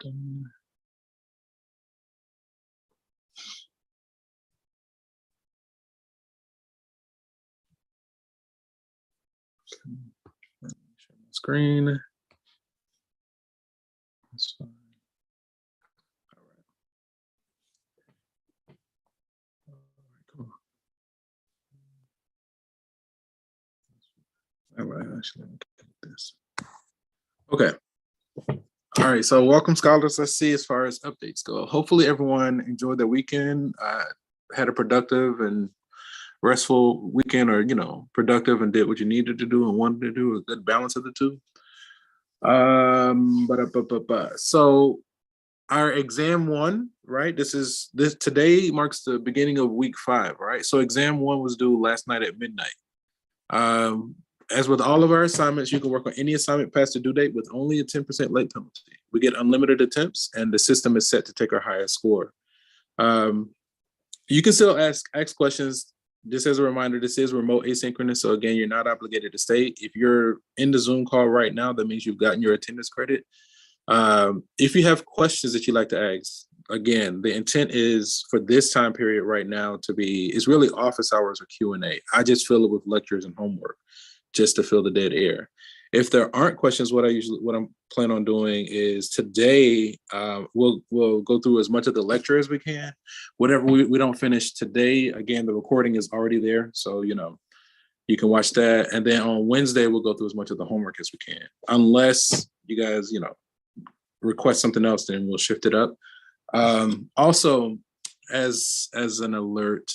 Share my screen. That's fine. All right, actually, let me get this. Okay. All right, so welcome, scholars. Let's see as far as updates go. Hopefully everyone enjoyed their weekend, had a productive and restful weekend, or, productive and did what you needed to do and wanted to do, a good balance of the two. So our exam one, right? This today marks the beginning of week 5, right? So exam one was due last night at midnight. As with all of our assignments, you can work on any assignment past the due date with only a 10% late penalty. We get unlimited attempts, and the system is set to take our highest score. You can still ask questions. Just as a reminder, this is remote asynchronous. So again, you're not obligated to stay. If you're in the Zoom call right now, that means you've gotten your attendance credit. If you have questions that you'd like to ask, again, the intent is for this time period right now is really office hours or Q&A. I just fill it with lectures and homework just to fill the dead air. If there aren't questions, what I'm planning on doing is today, we'll go through as much of the lecture as we can. Whatever we don't finish today, again, the recording is already there. So, you can watch that. And then on Wednesday, we'll go through as much of the homework as we can. Unless you guys, request something else, then we'll shift it up. Also, as an alert,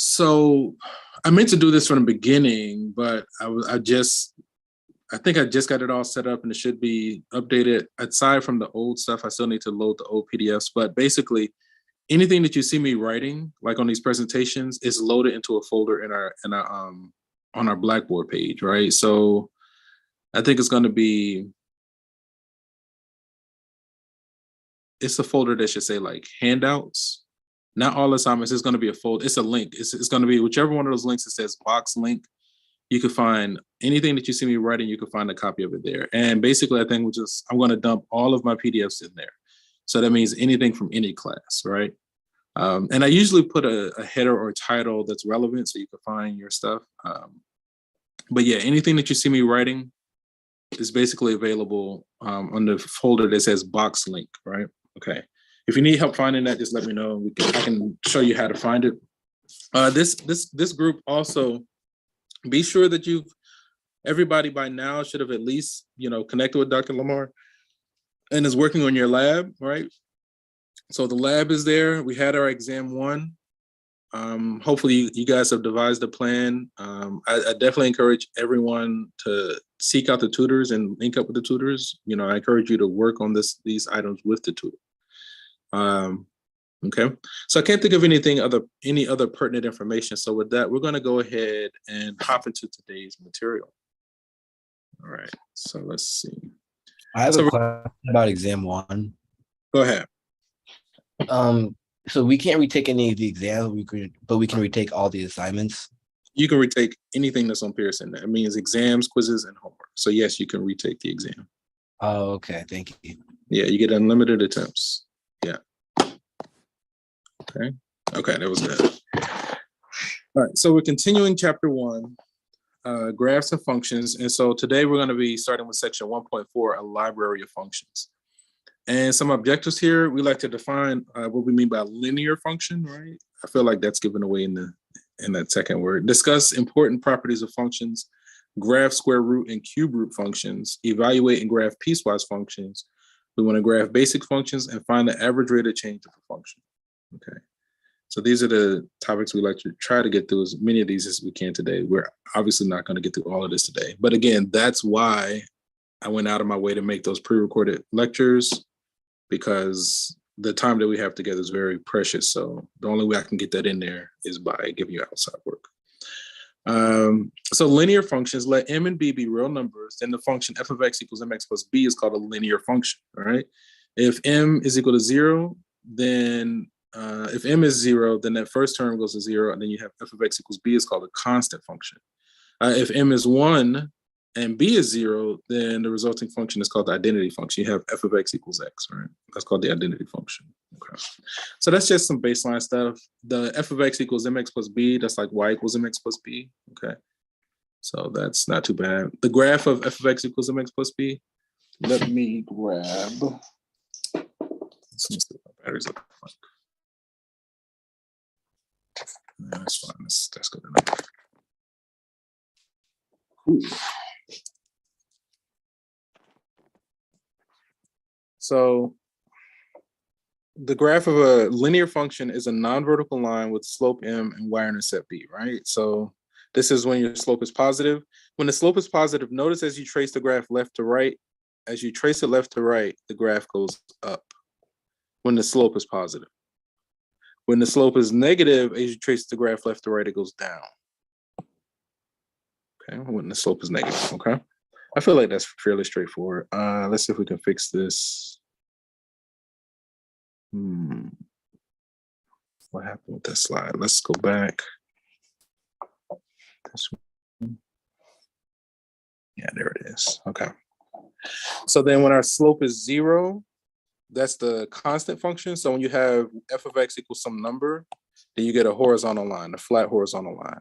so I meant to do this from the beginning, but I think I just got it all set up and it should be updated. Aside from the old stuff, I still need to load the old PDFs, but basically anything that you see me writing, like on these presentations, is loaded into a folder on our Blackboard page, right? So I think it's going to be, it's a folder that should say like handouts. Not all assignments. It's going to be a folder. It's a link. It's going to be whichever one of those links that says box link. You can find anything that you see me writing. You can find a copy of it there. And basically, I think I'm going to dump all of my PDFs in there. So that means anything from any class, right? And I usually put a header or title that's relevant so you can find your stuff. But yeah, anything that you see me writing is basically available on the folder that says box link, right? Okay. If you need help finding that, just let me know. I can show you how to find it. This group also, be sure that everybody by now should have at least, connected with Dr. Lamar and is working on your lab, right? So the lab is there. We had our exam one. Hopefully you guys have devised a plan. I definitely encourage everyone to seek out the tutors and link up with the tutors. I encourage you to work on these items with the tutor. Okay, so I can't think of any other pertinent information. So with that, we're going to go ahead and hop into today's material. All right, so let's see. I have a question about exam one. Go ahead. So we can't retake any of the exams, but we can retake all the assignments. You can retake anything that's on Pearson. That means exams, quizzes, and homework. So yes, you can retake the exam. Oh, okay. Thank you. Yeah, you get unlimited attempts. Yeah. Okay, that was good. All right, so we're continuing chapter 1, graphs and functions. And so today we're going to be starting with section 1.4, a library of functions. And some objectives here, we like to define what we mean by linear function, right? I feel like that's given away in that second word. Discuss important properties of functions, graph square root and cube root functions, evaluate and graph piecewise functions. We want to graph basic functions and find the average rate of change of a function. Okay, so these are the topics we like to try to get through as many of these as we can today. We're obviously not going to get through all of this today, but again, that's why I went out of my way to make those pre-recorded lectures, because the time that we have together is very precious. So the only way I can get that in there is by giving you outside work. So linear functions, let m and b be real numbers, then the function f of x equals mx plus b is called a linear function, all right? If m is equal to 0, then if m is 0, then that first term goes to 0, and then you have f of x equals b is called a constant function. If m is 1, and b is 0, then the resulting function is called the identity function. You have f of x equals x, right? That's called the identity function. Okay. So that's just some baseline stuff. The f of x equals mx plus b, that's like y equals mx plus b. Okay. So that's not too bad. The graph of f of x equals mx plus b. Let me grab. Let's see what my batteries look like. No, that's fine. That's good enough. Cool. So the graph of a linear function is a non-vertical line with slope m and y-intercept b, right? So this is when your slope is positive. When the slope is positive, notice as you trace the graph left to right, as you trace it left to right, the graph goes up when the slope is positive. When the slope is negative, as you trace the graph left to right, it goes down. Okay, when the slope is negative, okay? I feel like that's fairly straightforward. Let's see if we can fix this. What happened with that slide? Let's go back. This one. Yeah, there it is. Okay. So then when our slope is 0, that's the constant function. So when you have f of x equals some number, then you get a horizontal line, a flat horizontal line.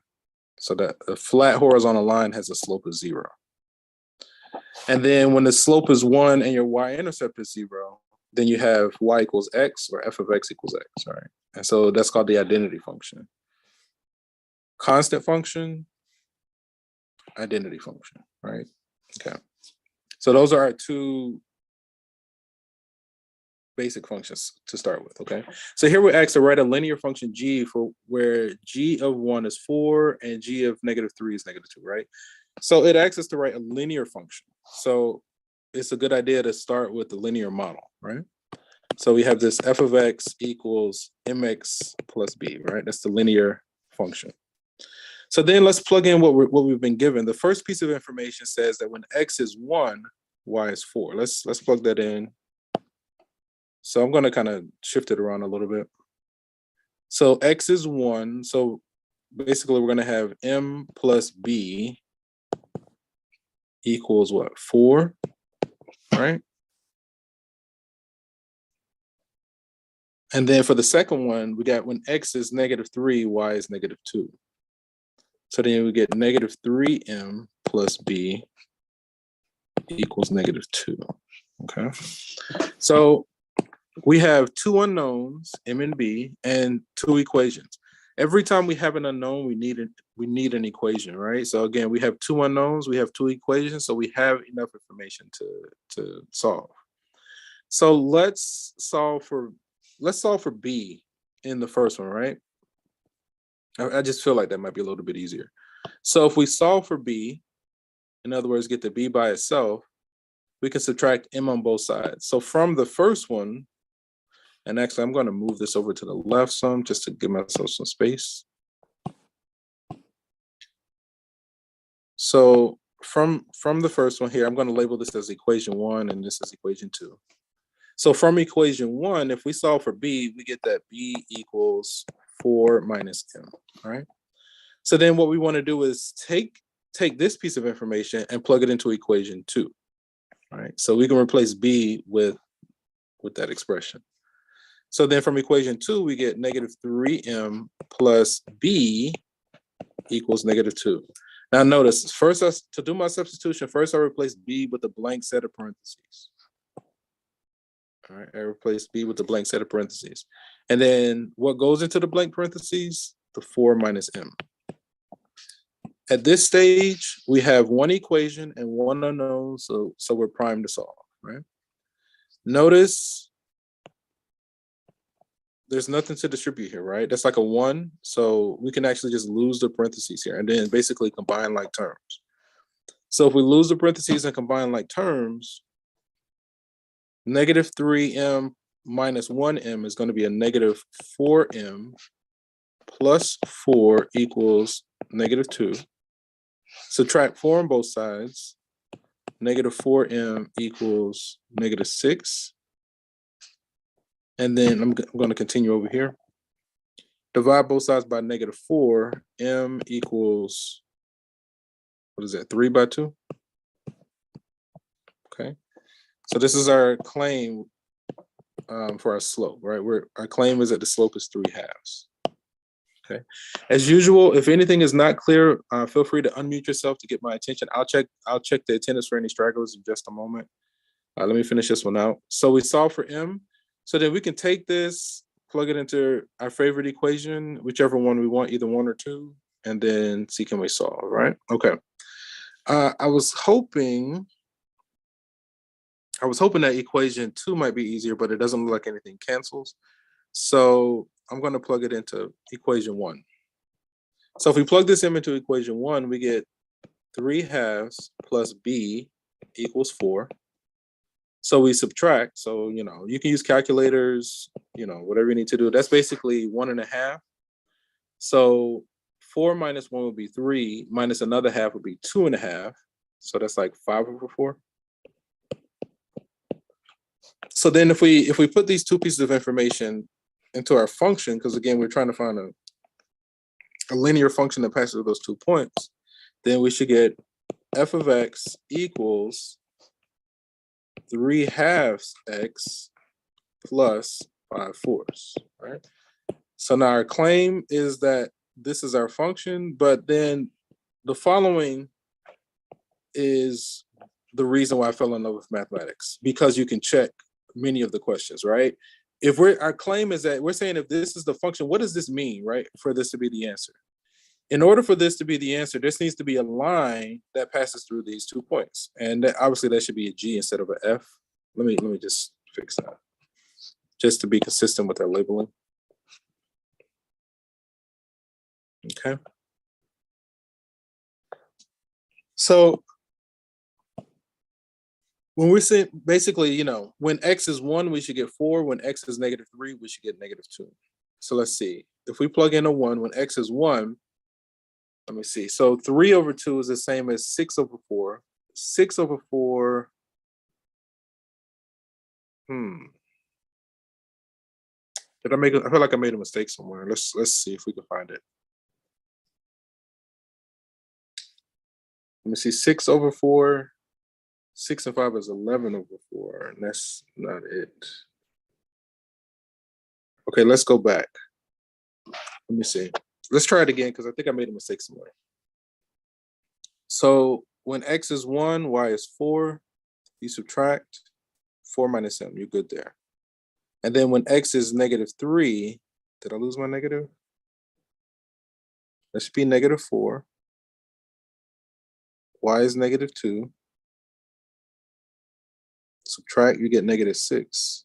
So that a flat horizontal line has a slope of 0. And then when the slope is 1 and your y-intercept is 0, then you have y equals x or f of x equals x, right? And so that's called the identity function. Constant function, identity function, right? Okay. So those are our two basic functions to start with, okay? So here we're asked to write a linear function g for where g of 1 is 4 and g of -3 is -2, right? So it asks us to write a linear function. So it's a good idea to start with the linear model, right? So we have this f of x equals mx plus b, right? That's the linear function. So then let's plug in what we've been given. The first piece of information says that when x is 1, y is 4. Let's plug that in. So I'm going to kind of shift it around a little bit. So x is 1. So basically we're going to have m plus b equals what? 4, right? And then for the second one, we got when x is -3, y is -2. So then we get -3m plus b equals -2. Okay. So we have two unknowns, m and b, and two equations. Every time we have an unknown, we need an equation, right? So again, we have two unknowns, we have two equations, so we have enough information to solve. So let's solve for b in the first one, right? I just feel like that might be a little bit easier. So if we solve for b, in other words, get the b by itself, we can subtract m on both sides. So from the first one, and actually I'm going to move this over to the left some just to give myself some space. So from the first one here, I'm going to label this as equation 1 and this is equation 2. So from equation 1, if we solve for b, we get that b equals 4 minus m, all right? So then what we want to do is take this piece of information and plug it into equation 2, all right? So we can replace b with that expression. So then from equation 2, we get -3m plus b equals -2. Now notice, first to do my substitution, first I replace b with a blank set of parentheses. All right, I replace b with the blank set of parentheses. And then what goes into the blank parentheses? The 4 minus m. At this stage, we have one equation and one unknown, so we're primed to solve, right? Notice there's nothing to distribute here, right? That's like a 1, so we can actually just lose the parentheses here and then basically combine like terms. So if we lose the parentheses and combine like terms, -3m minus 1m is going to be a -4m plus 4 equals -2. Subtract 4 on both sides. -4m equals -6. And then I'm going to continue over here. Divide both sides by -4. M equals, what is that, 3 by 2? So this is our claim for our slope, right? Our claim is that the slope is 3/2. Okay. As usual, if anything is not clear, feel free to unmute yourself to get my attention. I'll check the attendance for any stragglers in just a moment. Let me finish this one out. So we solve for m. So then we can take this, plug it into our favorite equation, whichever one we want, either 1 or 2, and then see can we solve, right? Okay. I was hoping that equation 2 might be easier, but it doesn't look like anything cancels. So I'm going to plug it into equation 1. So if we plug this into equation 1, we get 3/2 plus b equals 4. So we subtract. So, you can use calculators, whatever you need to do. That's basically 1.5. So 4 minus 1 would be 3, minus another half would be 2.5. So that's like 5/4. So then if we put these two pieces of information into our function, because again, we're trying to find a linear function that passes through those 2 points, then we should get f of x equals 3/2 x plus 5/4, right? So now our claim is that this is our function, but then the following is the reason why I fell in love with mathematics, because you can check many of the questions, right? If our claim is that we're saying if this is the function, what does this mean, right? For this to be the answer. In order for this to be the answer, this needs to be a line that passes through these 2 points. And obviously that should be a G instead of an F. Let me just fix that, just to be consistent with our labeling. Okay. So when we're saying basically, when x is 1, we should get 4. When x is -3, we should get -2. So let's see. If we plug in a 1, when x is 1, let me see. So 3/2 is the same as 6/4. 6/4. Did I make it? I feel like I made a mistake somewhere. Let's see if we can find it. Let me see. 6/4. 6 and 5 is 11/4, and that's not it. Okay, let's go back. Let me see. Let's try it again because I think I made a mistake somewhere. So when x is 1, y is 4. You subtract 4 minus m. You're good there. And then when x is -3, did I lose my negative? That should be -4. Y is -2. Subtract, you get -6.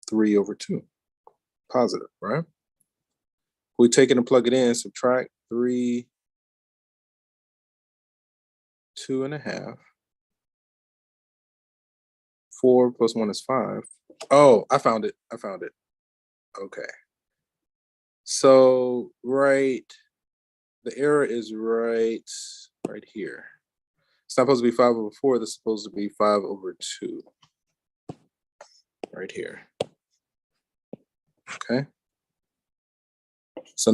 3/2. Positive, right? We take it and plug it in, subtract 3, 2.5. 4 plus 1 is 5. Oh, I found it. Okay. So the error is right here. It's not supposed to be 5/4. This is supposed to be 5/2. Right here. Okay. So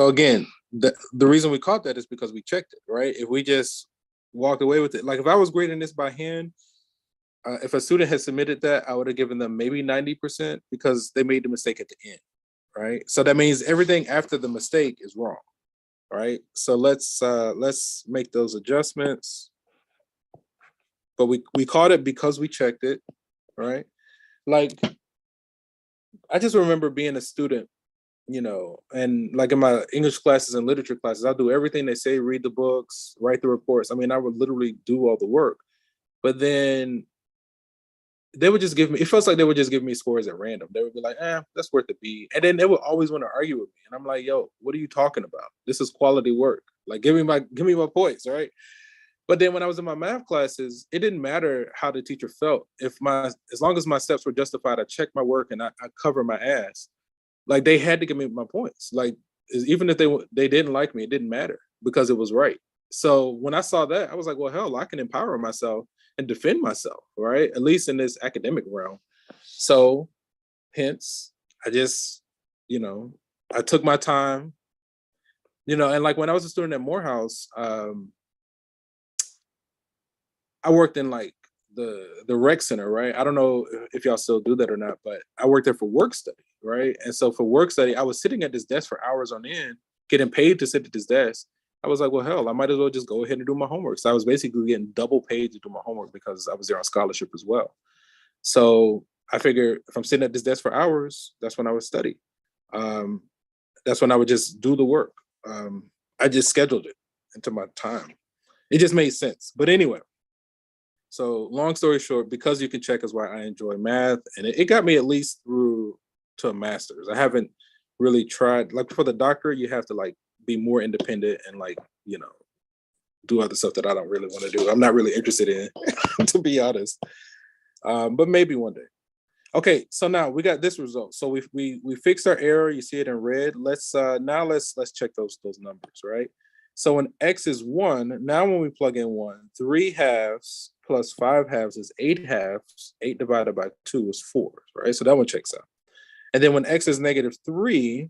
again, the reason we caught that is because we checked it, right? If we just walked away with it, like if I was grading this by hand, if a student had submitted that, I would have given them maybe 90% because they made the mistake at the end, right? So that means everything after the mistake is wrong, right? So let's make those adjustments. But we caught it because we checked it, right? Like, I just remember being a student, and like in my English classes and literature classes, I'll do everything they say, read the books, write the reports. I mean, I would literally do all the work. But then they would just give me, it feels like they would just give me scores at random. They would be like, that's worth a B. And then they would always want to argue with me. And I'm like, yo, what are you talking about? This is quality work. Like, give me my points, right? But then when I was in my math classes, it didn't matter how the teacher felt. As long as my steps were justified, I checked my work and I covered my ass. Like, they had to give me my points. Like, even if they didn't like me, it didn't matter because it was right. So when I saw that, I was like, well, hell, I can empower myself and defend myself, right? At least in this academic realm. So hence, I just, I took my time, and like when I was a student at Morehouse, I worked in like the rec center, right? I don't know if y'all still do that or not, but I worked there for work study, right? And so for work study, I was sitting at this desk for hours on end, getting paid to sit at this desk. I was like, well, hell, I might as well just go ahead and do my homework. So I was basically getting double paid to do my homework because I was there on scholarship as well. So I figured if I'm sitting at this desk for hours, that's when I would study. That's when I would just do the work. I just scheduled it into my time. It just made sense. But anyway, so long story short, because you can check is why I enjoy math. And it got me at least through to a master's. I haven't really tried, like for the doctorate, you have to like be more independent and like, do other stuff that I don't really want to do. I'm not really interested in, to be honest. But maybe one day. Okay, so now we got this result. So we fixed our error. You see it in red. Let's check those numbers, right? So when x is 1, now when we plug in 1, 3 halves plus 5 halves is 8 halves. 8 divided by 2 is 4, right? So that one checks out. And then when x is -3,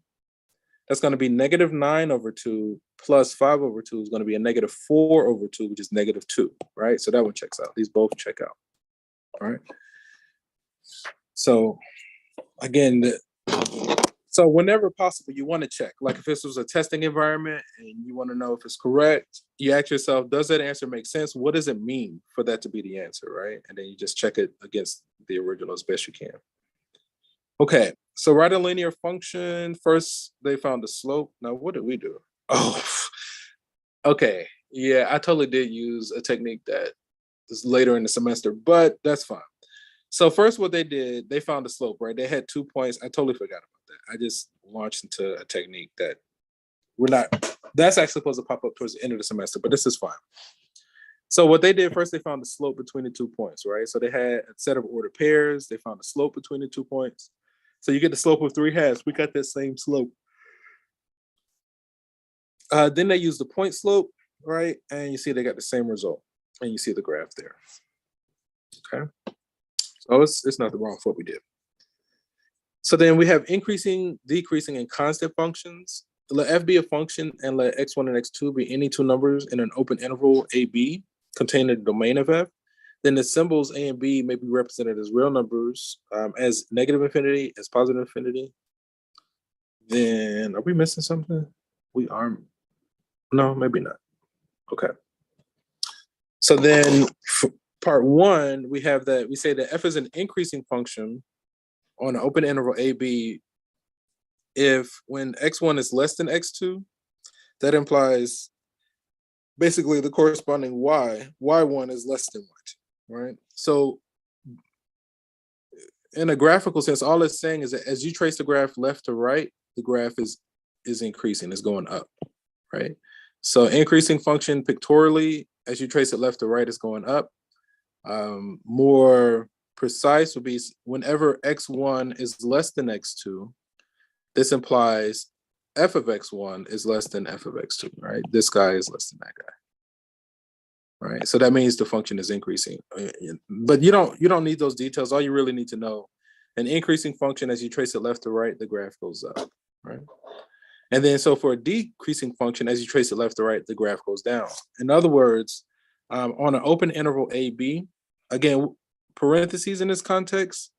that's going to be -9/2 plus 5/2 is going to be a -4/2, which is -2, right? So that one checks out. These both check out, all right? So again, so whenever possible, you want to check. Like if this was a testing environment and you want to know if it's correct, you ask yourself, does that answer make sense? What does it mean for that to be the answer, right? And then you just check it against the original as best you can. Okay, so write a linear function. First, they found the slope. Now, what did we do? Oh, okay. Yeah, I totally did use a technique that is later in the semester, but that's fine. So first what they did, they found the slope, right? They had 2 points. I totally forgot about that. I just launched into a technique that that's actually supposed to pop up towards the end of the semester, but this is fine. So what they did first, they found the slope between the 2 points, right? So they had a set of ordered pairs. They found the slope between the 2 points. So you get the slope of 3 halves. We got that same slope. Then they used the point slope, right? And you see they got the same result. And you see the graph there. Okay. So it's nothing wrong with what we did. So then we have increasing, decreasing, and constant functions. Let f be a function and let x1 and x2 be any two numbers in an open interval AB containing the domain of f. Then the symbols a and b may be represented as real numbers, as negative infinity, as positive infinity. Then are we missing something? We are. No, maybe not. Okay. So then for part 1, we have that we say that f is an increasing function on an open interval AB if when x1 is less than x2, that implies basically the corresponding y1 is less than y2, right? So in a graphical sense, all it's saying is that as you trace the graph left to right, the graph is increasing, is going up, right? So increasing function pictorially, as you trace it left to right, is going up. More precise would be whenever x1 is less than x2, this implies f of x1 is less than f of x2, right? This guy is less than that guy, right? So that means the function is increasing. But you don't need those details. All you really need to know, an increasing function, as you trace it left to right, the graph goes up, right? And then so for a decreasing function, as you trace it left to right, the graph goes down. In other words, on an open interval AB, again, parentheses in this context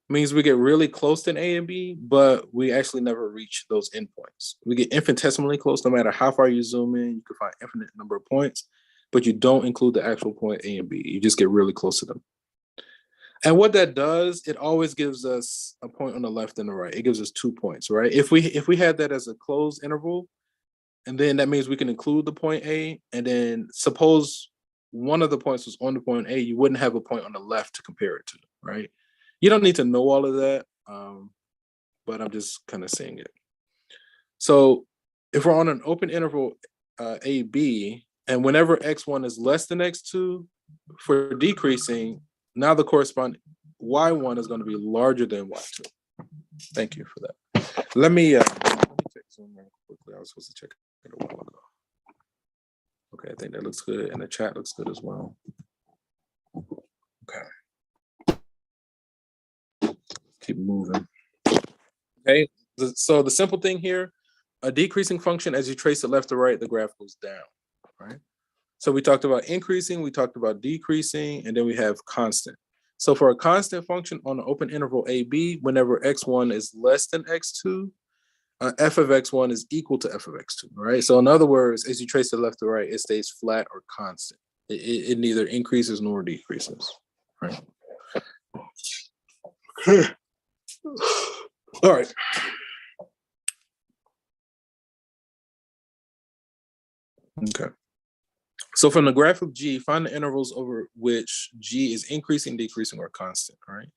means we get really close to an A and B, but we actually never reach those endpoints. We get infinitesimally close. No matter how far you zoom in, you can find infinite number of points, but you don't include the actual point A and B. You just get really close to them. And what that does, it always gives us a point on the left and the right. It gives us 2 points, right? If we had that as a closed interval, and then that means we can include the point A, and then suppose one of the points was on the point A, you wouldn't have a point on the left to compare it to, right? You don't need to know all of that, but I'm just kind of saying it. So if we're on an open interval AB, and whenever x1 is less than x2, for decreasing, now the corresponding y1 is going to be larger than y2. Thank you for that. Let me check Zoom real quickly. I was supposed to check it a while ago. Okay, I think that looks good, and the chat looks good as well. Okay. Keep moving. Okay, so the simple thing here, a decreasing function, as you trace it left to right, the graph goes down, right? So we talked about increasing, we talked about decreasing, and then we have constant. So for a constant function on the open interval AB, whenever x1 is less than x2, f of x1 is equal to f of x2, right? So in other words, as you trace it left to right, it stays flat or constant. It neither increases nor decreases, right? All right. Okay. So from the graph of G, find the intervals over which G is increasing, decreasing, or constant, right?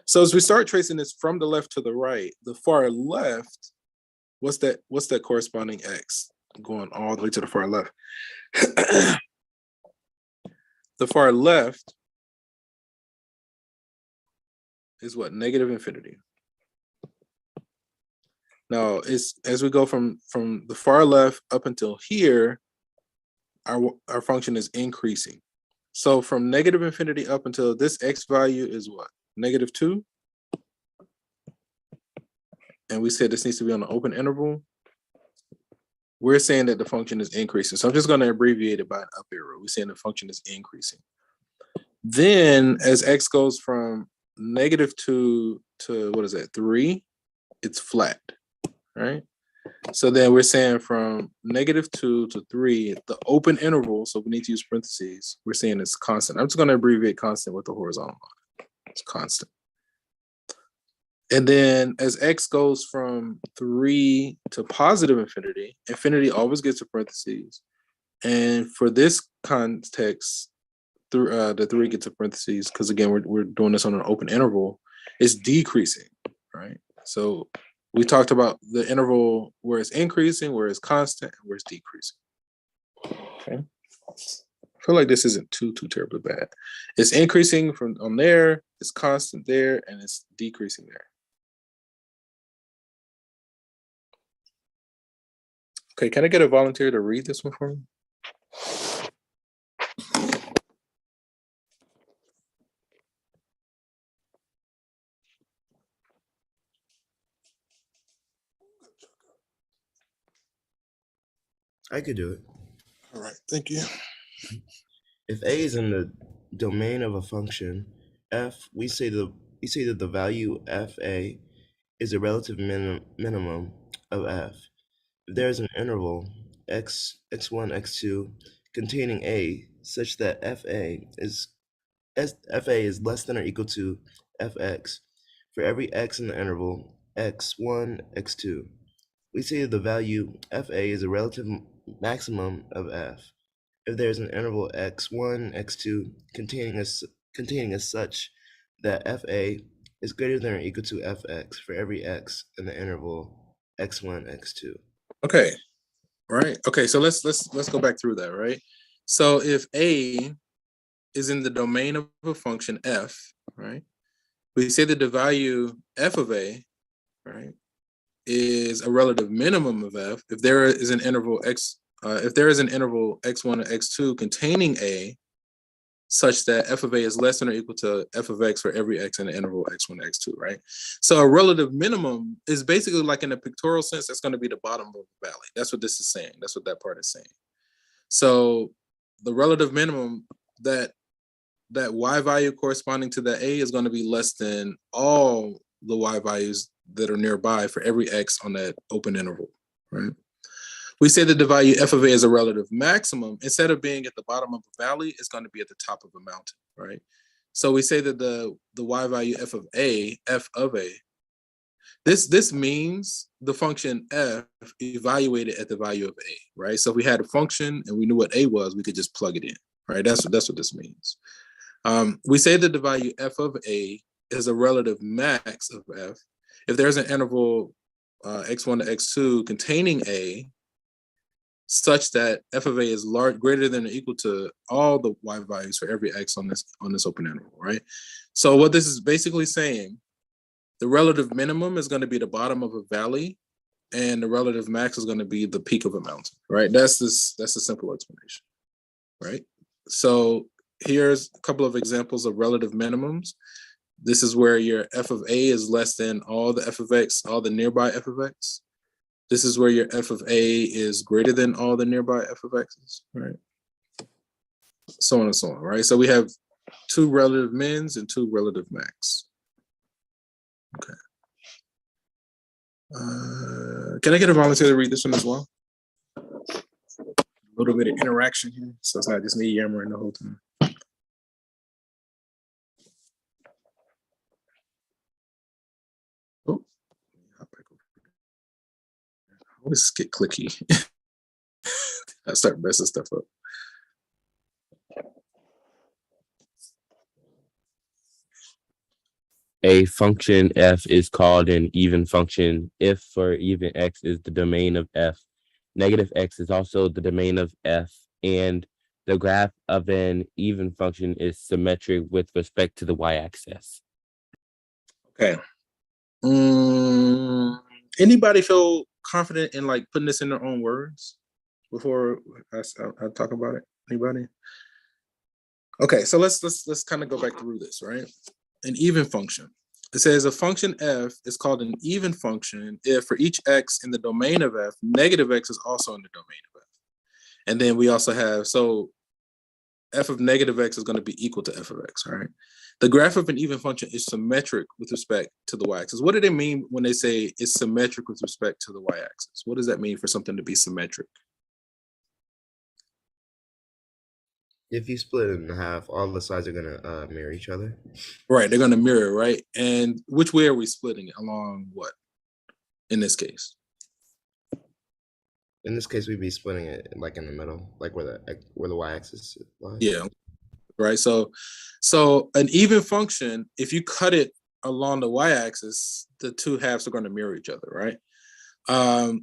So as we start tracing this from the left to the right, the far left, what's that corresponding X going all the way to the far left? The far left is what? Negative infinity. Now, as we go from the far left up until here, our function is increasing. So from negative infinity up until this X value is what? -2. And we said this needs to be on an open interval. We're saying that the function is increasing. So I'm just going to abbreviate it by an up arrow. We're saying the function is increasing. Then as X goes from -2 to, what is that, 3, it's flat, right? So then we're saying from -2 to 3, the open interval, so we need to use parentheses, we're saying it's constant. I'm just going to abbreviate constant with the horizontal line. It's constant. And then as X goes from 3 to positive infinity, infinity always gets a parentheses. And for this context, the 3 gets a parentheses, because again, we're doing this on an open interval, it's decreasing, right? So we talked about the interval where it's increasing, where it's constant, and where it's decreasing. Okay. I feel like this isn't too terribly bad. It's increasing from on there, it's constant there, and it's decreasing there. Okay, can I get a volunteer to read this one for me? I could do it. All right, thank you. If A is in the domain of a function f, we say that the value fa is a relative minimum of f. If there is an interval x1, x2 containing a such that fa is less than or equal to fx for every x in the interval x1, x2, we say that the value fa is a relative maximum of f. If there is an interval x1, x2 containing a such that fa is greater than or equal to fx for every x in the interval x1, x2. Okay, right. Okay, so let's go back through that, right? So if a is in the domain of a function f, right? We say that the value f of a, right, is a relative minimum of f if there is an interval if there is an interval x1 and x2 containing a such that f of a is less than or equal to f of x for every x in the interval x1 and x2, right? So a relative minimum is basically, like in a pictorial sense, that's going to be the bottom of the valley. That's what this is saying. That's what that part is saying. So the relative minimum, that y value corresponding to that a is going to be less than all the y values that are nearby for every x on that open interval, right? We say that the value f of a is a relative maximum. Instead of being at the bottom of a valley, it's going to be at the top of a mountain, right? So we say that the y value f of a, this means the function f evaluated at the value of a, right? So if we had a function and we knew what a was, we could just plug it in, right? That's what this means. We say that the value f of a is a relative max of f if there's an interval x1 to x2 containing a such that f of a is greater than or equal to all the y values for every x on this open interval, right? So what this is basically saying, the relative minimum is going to be the bottom of a valley, and the relative max is going to be the peak of a mountain, right? That's a simple explanation, right? So here's a couple of examples of relative minimums. This is where your f of a is less than all the f of x, all the nearby f of x. This is where your f of a is greater than all the nearby f of x's, right? so on and so on, right? So we have two relative mins and two relative max. Okay. Can I get a volunteer to read this one as well? A little bit of interaction here, so it's not just me yammering the whole time. Oh, I always get clicky. I start messing stuff up. A function f is called an even function if for even x is the domain of f. Negative x is also the domain of f, and the graph of an even function is symmetric with respect to the y-axis. Okay. Anybody feel confident in like putting this in their own words before I talk about it? Anybody? Okay, so let's kind of go back through this, right? An even function. It says a function f is called an even function if for each x in the domain of f, negative x is also in the domain of f. And then we also have, so f of negative x is going to be equal to f of x, right? The graph of an even function is symmetric with respect to the y-axis. What do they mean when they say it's symmetric with respect to the y-axis? What does that mean for something to be symmetric? If you split it in half, all the sides are gonna mirror each other. Right, they're gonna mirror, right? And which way are we splitting it? Along what? In this case? In this case, we'd be splitting it like in the middle, like where the y-axis lies. Yeah, right. So an even function, if you cut it along the y-axis, the two halves are going to mirror each other, right?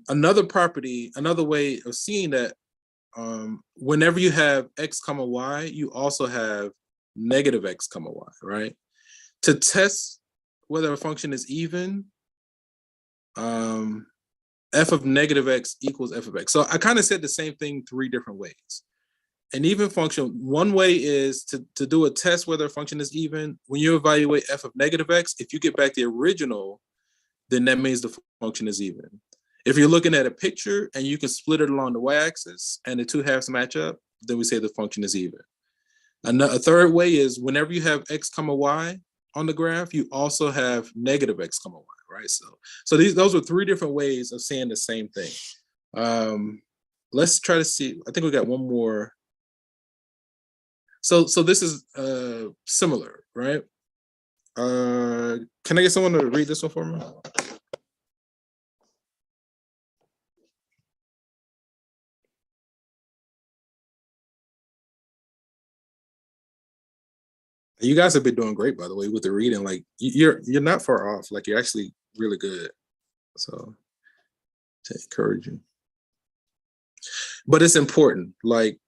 Another property, another way of seeing that, whenever you have x comma y, you also have negative x comma y, right? To test whether a function is even, f of negative x equals f of x. So I kind of said the same thing three different ways. An even function, one way is to do a test whether a function is even. When you evaluate f of negative x, if you get back the original, then that means the function is even. If you're looking at a picture and you can split it along the y-axis and the two halves match up, then we say the function is even. A third way is whenever you have x comma y on the graph, you also have negative x comma y, right? So those are three different ways of saying the same thing. Let's try to see. I think we got one more. So this is similar, right? Can I get someone to read this one for me? You guys have been doing great, by the way, with the reading. Like you're not far off. Like you're actually really good. So to encourage you. But it's important, like,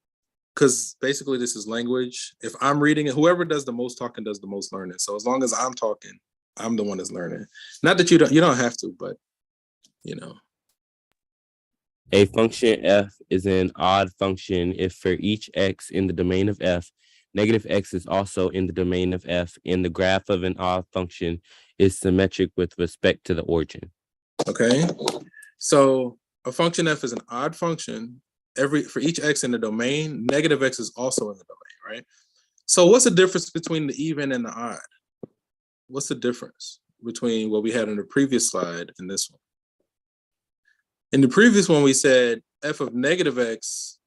because basically this is language. If I'm reading it, whoever does the most talking does the most learning. So as long as I'm talking, I'm the one that's learning. Not that you don't have to, but you know. A function f is an odd function if for each x in the domain of f, negative x is also in the domain of f, and the graph of an odd function is symmetric with respect to the origin. Okay, so a function f is an odd function for each x in the domain, negative x is also in the domain, right? So what's the difference between the even and the odd? What's the difference between what we had in the previous slide and this one? In the previous one, we said f of negative x,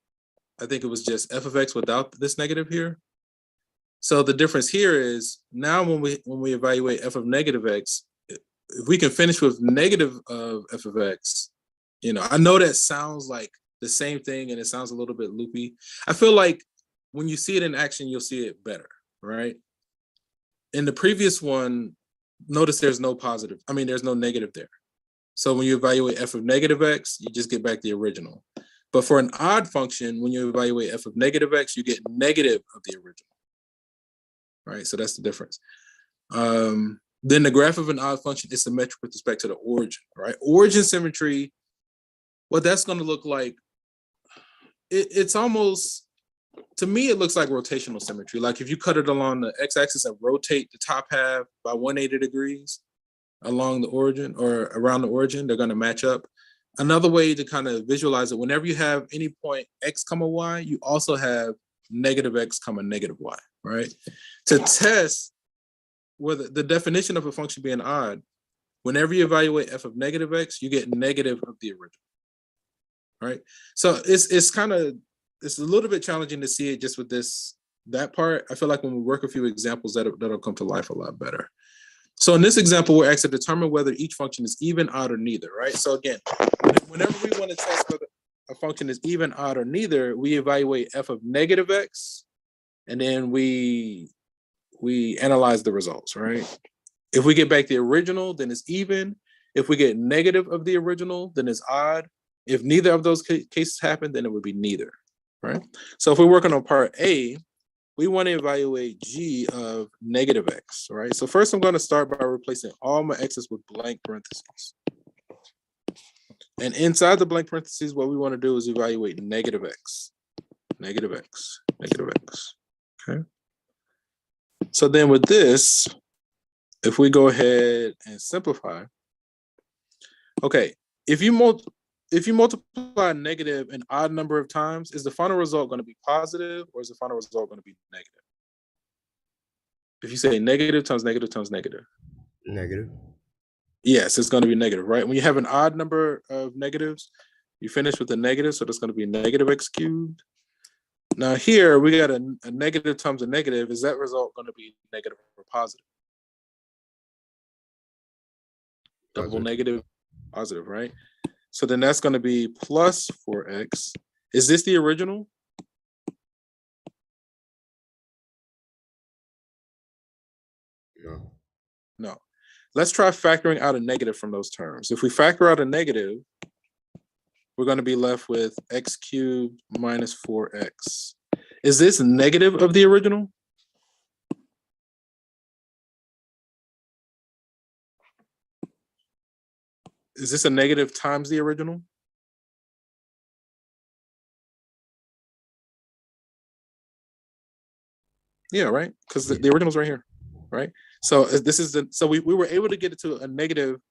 I think it was just f of x without this negative here. So the difference here is now when we evaluate f of negative x, if we can finish with negative of f of x, you know, I know that sounds like the same thing and it sounds a little bit loopy. I feel like when you see it in action, you'll see it better, right? In the previous one, notice there's no positive. I mean, there's no negative there. So when you evaluate f of negative x, you just get back the original. But for an odd function, when you evaluate f of negative x, you get negative of the original, right? So that's the difference. Then the graph of an odd function is symmetric with respect to the origin, right? Origin symmetry, what that's going to look like, it's almost, to me, it looks like rotational symmetry. Like if you cut it along the x-axis and rotate the top half by 180 degrees along the origin or around the origin, they're going to match up. Another way to kind of visualize it, whenever you have any point x comma y, you also have negative x comma negative y, right? To test whether the definition of a function being odd, whenever you evaluate f of negative x, you get negative of the original, right? So it's kind of, it's a little bit challenging to see it just with that part. I feel like when we work a few examples, that'll come to life a lot better. So in this example, we're asked to determine whether each function is even, odd, or neither, right? So again, whenever we want to test whether a function is even, odd, or neither, we evaluate f of negative x, and then we analyze the results, right? If we get back the original, then it's even. If we get negative of the original, then it's odd. If neither of those cases happen, then it would be neither, right? So if we're working on part A, we want to evaluate g of negative x, right? So first I'm going to start by replacing all my x's with blank parentheses. And inside the blank parentheses, what we want to do is evaluate negative x, negative x, negative x, okay? So then with this, if we go ahead and simplify, okay, if you multiply negative an odd number of times, is the final result going to be positive or is the final result going to be negative? If you say negative times negative times negative. Negative. Yes, it's going to be negative, right? When you have an odd number of negatives, you finish with a negative, so that's going to be negative x cubed. Now here, we got a negative times a negative. Is that result going to be negative or positive? Double negative, positive, right? So then that's going to be plus 4x. Is this the original? No. No. Let's try factoring out a negative from those terms. If we factor out a negative, we're going to be left with x cubed minus 4x. Is this negative of the original? Is this a negative times the original? Yeah, right? Because the original's right here, right? So this is so we were able to get it to a negative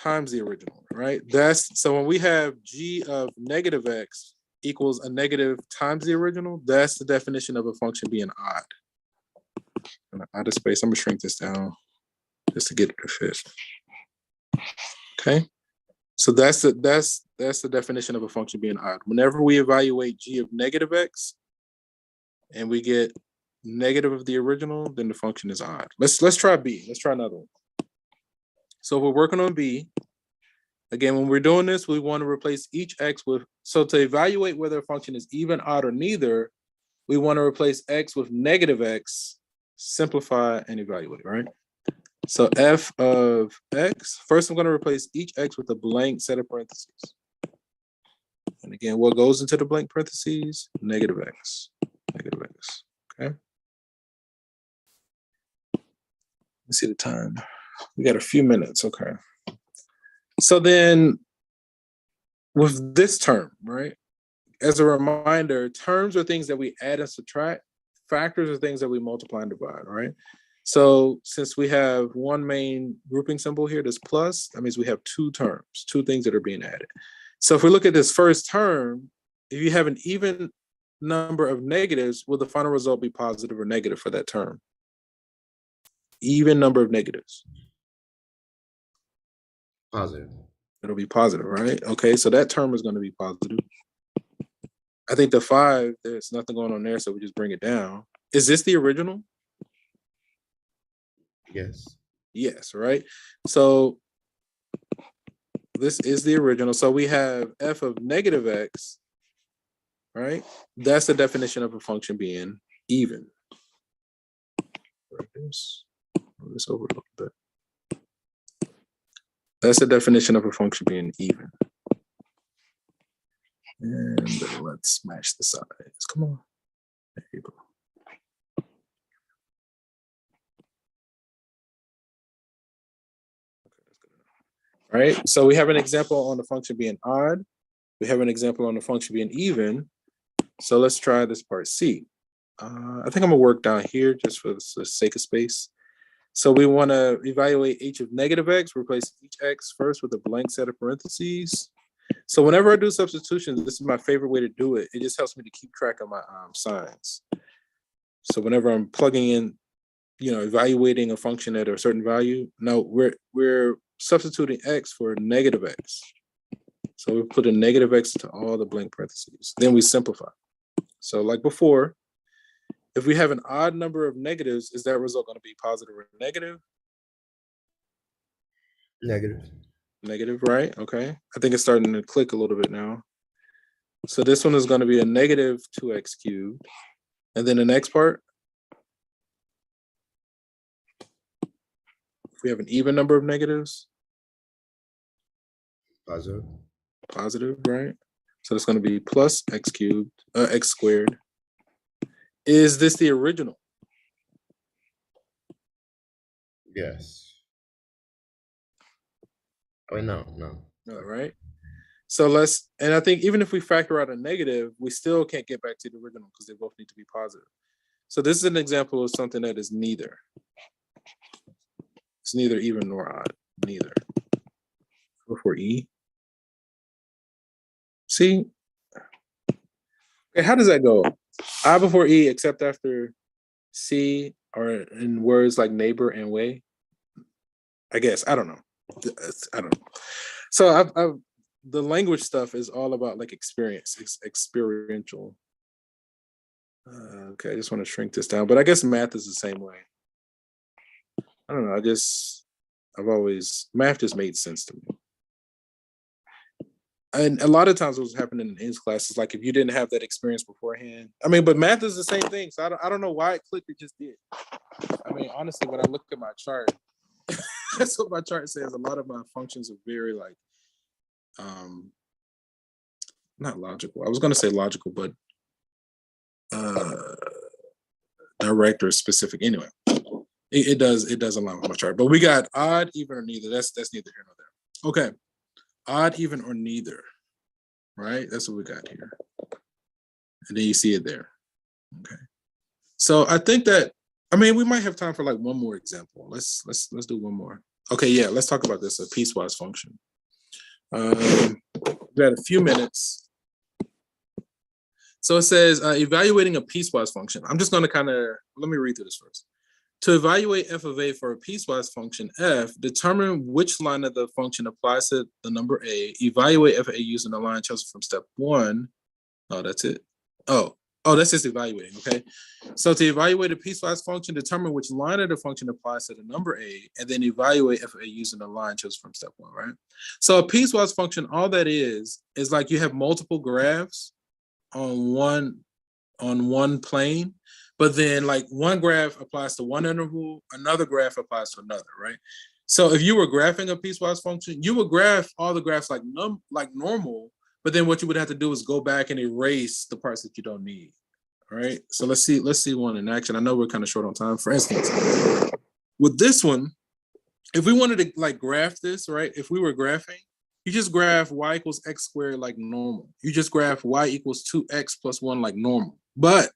times the original, right? So when we have g of negative x equals a negative times the original, that's the definition of a function being odd. Out of space, I'm gonna shrink this down just to get it to fit. Okay, so that's the definition of a function being odd. Whenever we evaluate g of negative x and we get negative of the original, then the function is odd. Let's try B. Let's try another one. So we're working on B. Again, when we're doing this, we want to replace each x with, so to evaluate whether a function is even, odd, or neither, we want to replace x with negative x, simplify, and evaluate, right? So f of x, first I'm going to replace each x with a blank set of parentheses. And again, what goes into the blank parentheses? Negative x, okay? Let's see the time. We got a few minutes, okay. So then with this term, right? As a reminder, terms are things that we add and subtract. Factors are things that we multiply and divide, right? So since we have one main grouping symbol here, this plus, that means we have two terms, two things that are being added. So if we look at this first term, if you have an even number of negatives, will the final result be positive or negative for that term? Even number of negatives. Positive. It'll be positive, right? Okay, so that term is going to be positive. I think the 5, there's nothing going on there, so we just bring it down. Is this the original? Yes. Yes, right? So this is the original. So we have f of negative x, right? That's the definition of a function being even. This over a little bit. That's the definition of a function being even. And let's match the sides. Come on. There you go. Okay, that's good enough. All right. So we have an example on the function being odd. We have an example on the function being even. So let's try this part C. I think I'm gonna work down here just for the sake of space. So we want to evaluate h of negative x, replace each x first with a blank set of parentheses. So whenever I do substitutions, this is my favorite way to do it. It just helps me to keep track of my signs. So whenever I'm plugging in, evaluating a function at a certain value, no, we're substituting x for negative x. So we put a negative x to all the blank parentheses. Then we simplify. So like before, if we have an odd number of negatives, is that result going to be positive or negative? Negative. Negative, right? Okay. I think it's starting to click a little bit now. So this one is going to be a negative 2x cubed. And then the next part, if we have an even number of negatives, Positive. positive, right? So it's going to be plus x cubed, x squared. Is this the original? Yes. Oh, wait, no. All right. So and I think even if we factor out a negative, we still can't get back to the original because they both need to be positive. So this is an example of something that is neither. It's neither even nor odd, neither. Before E. See? Okay, how does that go? I before E except after C or in words like neighbor and way? I guess. I don't know. So the language stuff is all about like experience, experiential. Okay, I just want to shrink this down, but I guess math is the same way. I don't know. Math just made sense to me. And a lot of times what's happening in his class is like, if you didn't have that experience beforehand, but math is the same thing. So I don't know why it clicked, it just did. Honestly, when I look at my chart, that's what my chart says. A lot of my functions are very like, not logical. I was going to say logical, but direct or specific. Anyway, it does align with my chart. But we got odd, even, or neither. That's neither here nor there. Okay, odd, even, or neither. Right, that's what we got here. And then you see it there. Okay. So I think that we might have time for like one more example. Let's do one more. Okay, yeah, let's talk about this, a piecewise function. We got a few minutes. So it says evaluating a piecewise function. I'm just going to let me read through this first. To evaluate f of a for a piecewise function f, determine which line of the function applies to the number a. Evaluate f of a using the line chosen from step 1. Oh, that's it. Oh, that's just evaluating, okay? So to evaluate a piecewise function, determine which line of the function applies to the number a, and then evaluate f of a using the line chosen from step 1, right? So a piecewise function, all that is like you have multiple graphs on one plane, but then like one graph applies to one interval, another graph applies to another, right? So if you were graphing a piecewise function, you would graph all the graphs like normal, but then what you would have to do is go back and erase the parts that you don't need. All right. So let's see one in action. I know we're kind of short on time. For instance, with this one, if we wanted to like graph this, right? If we were graphing, you just graph y equals x squared like normal. You just graph y equals 2x plus 1 like normal. But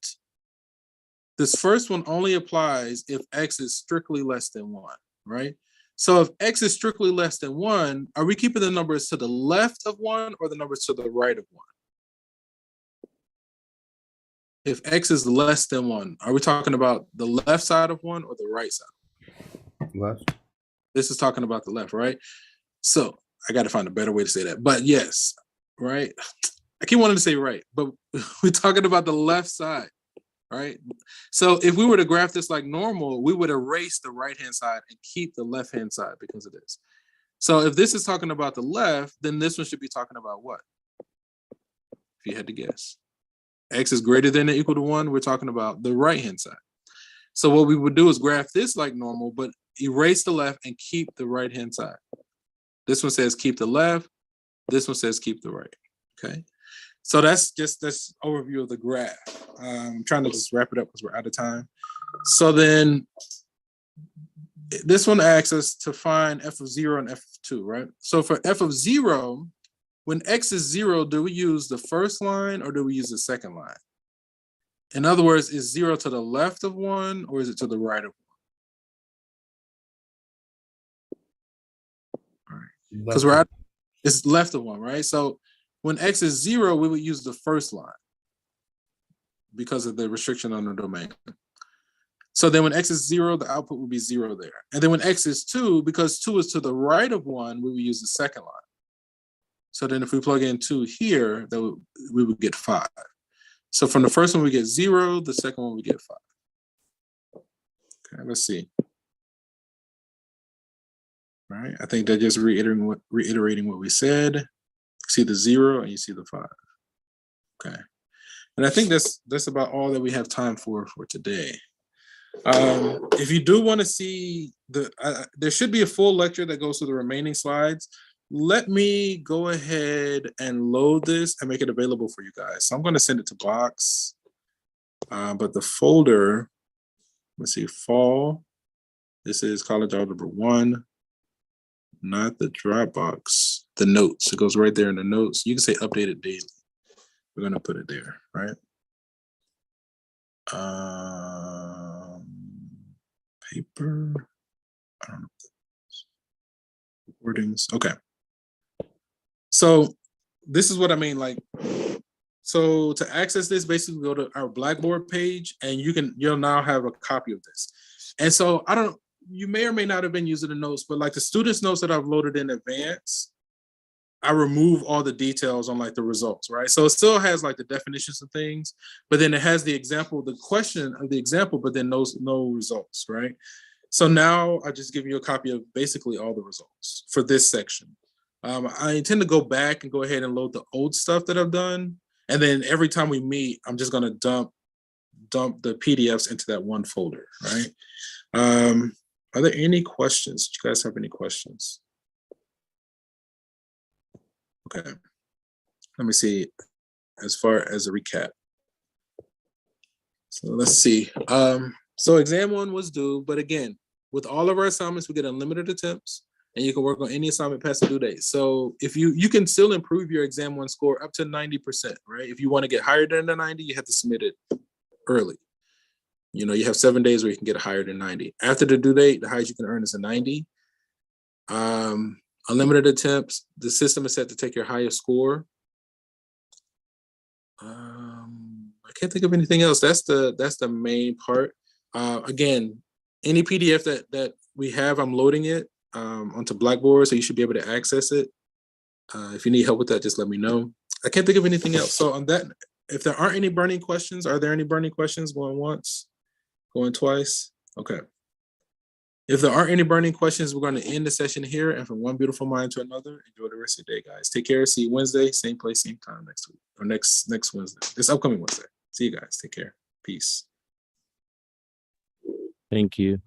this first one only applies if x is strictly less than 1, right? So if x is strictly less than 1, are we keeping the numbers to the left of 1 or the numbers to the right of 1? If x is less than 1, are we talking about the left side of 1 or the right side? Left. This is talking about the left, right? So I got to find a better way to say that. But yes, right? I keep wanting to say right, but we're talking about the left side, right? So if we were to graph this like normal, we would erase the right-hand side and keep the left-hand side because of this. So if this is talking about the left, then this one should be talking about what? If you had to guess. X is greater than or equal to 1, we're talking about the right-hand side. So what we would do is graph this like normal, but erase the left and keep the right-hand side. This one says keep the left. This one says keep the right, okay? So that's just this overview of the graph. I'm trying to just wrap it up because we're out of time. So then this one asks us to find f of 0 and f of 2, right? So for f of 0, when x is 0, do we use the first line or do we use the second line? In other words, is 0 to the left of 1 or is it to the right of 1? All right. Because we're out. It's left of 1, right? So when x is 0, we would use the first line because of the restriction on the domain. So then when x is 0, the output will be 0 there. And then when x is 2, because 2 is to the right of 1, we would use the second line. So then if we plug in 2 here, we would get 5. So from the first one, we get 0. The second one, we get 5. Okay, let's see. All right, I think they're just reiterating what we said. You see the 0 and you see the 5. Okay, and I think that's about all that we have time for today. If you do want to see there should be a full lecture that goes through the remaining slides. Let me go ahead and load this and make it available for you guys. So I'm going to send it to Box, but the folder, let's see, fall. This is College Algebra 1, not the Dropbox, the notes. It goes right there in the notes. You can say updated daily. We're going to put it there, right? Paper, I don't know. Recordings, okay. So this is what I mean, like, so to access this, basically go to our Blackboard page and you'll now have a copy of this. And so you may or may not have been using the notes, but like the students' notes that I've loaded in advance, I remove all the details on like the results, right? So it still has like the definitions and things, but then it has the example, the question of the example, but then no results, right? So now I just give you a copy of basically all the results for this section. I intend to go back and go ahead and load the old stuff that I've done. And then every time we meet, I'm just gonna dump the PDFs into that one folder, right? Are there any questions? Do you guys have any questions? Okay, let me see, as far as a recap. So let's see. So exam 1 was due, but again, with all of our assignments, we get unlimited attempts and you can work on any assignment past the due date. So if you can still improve your exam 1 score up to 90%, right? If you want to get higher than the 90, you have to submit it early. You know, you have 7 days where you can get higher than 90. After the due date, the highest you can earn is a 90. Unlimited attempts, the system is set to take your highest score. I can't think of anything else. That's the main part. Again, any PDF that we have, I'm loading it onto Blackboard, so you should be able to access it. If you need help with that, just let me know. I can't think of anything else. So on that, if there aren't any burning questions, are there any burning questions? Going once, going twice? Okay. If there aren't any burning questions, we're going to end the session here. And from one beautiful mind to another, enjoy the rest of your day, guys. Take care. See you Wednesday, same place, same time next week, or next Wednesday. This upcoming Wednesday. See you guys. Take care. Peace. Thank you.